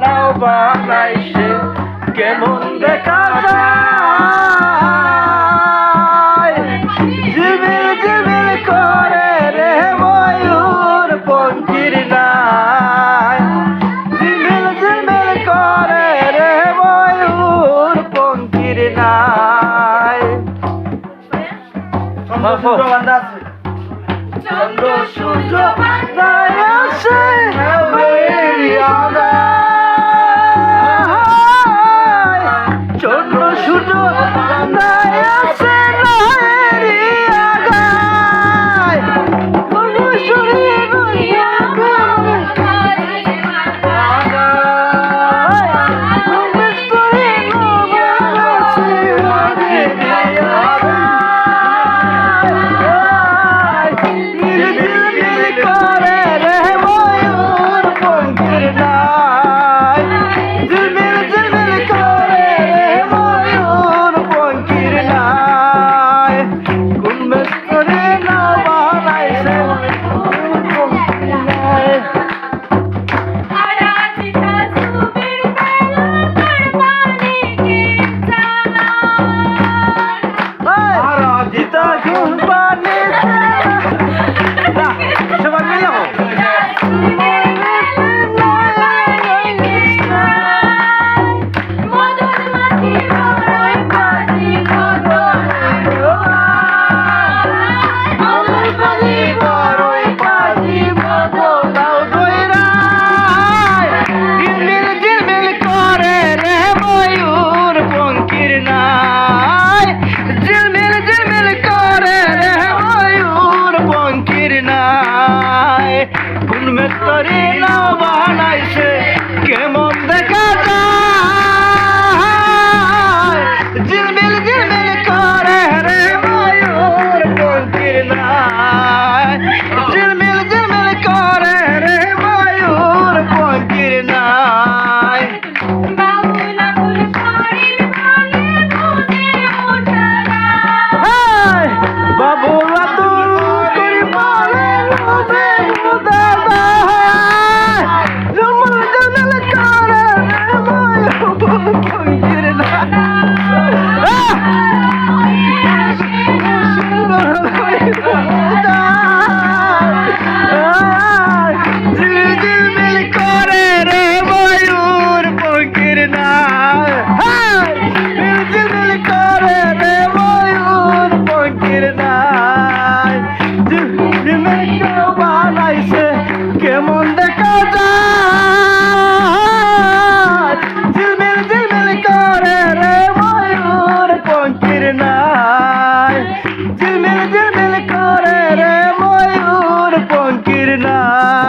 নাও বানাইছে কেমন দেখা যায় ঝিলমিল ঝিলমিল করে রে ময়ূর পঙ্খির নাই ঝিলমিল ঝিলমিল করে রে ময়ূর পঙ্খির নাই চন্দ্র সূর্য বান্ধায় আছে চন্দ্র সূর্য বান্ধায় আছে তোরে নাও বানাইছে কেমন দেখা যায় ঝিলমিল ঝিলমিল করে রে ময়ূর পঙ্খির নাই ঝিলমিল ঝিলমিল করে রে ময়ূর পঙ্খির নাই বাবুলা তুল করি বলে কেমন দেখা যায় ঝিলমিল ঝিলমিল করে রে ময়ূর পঙ্খির নাই ঝিলমিল ঝিলমিল করে রে ময়ূর পঙ্খির নাই।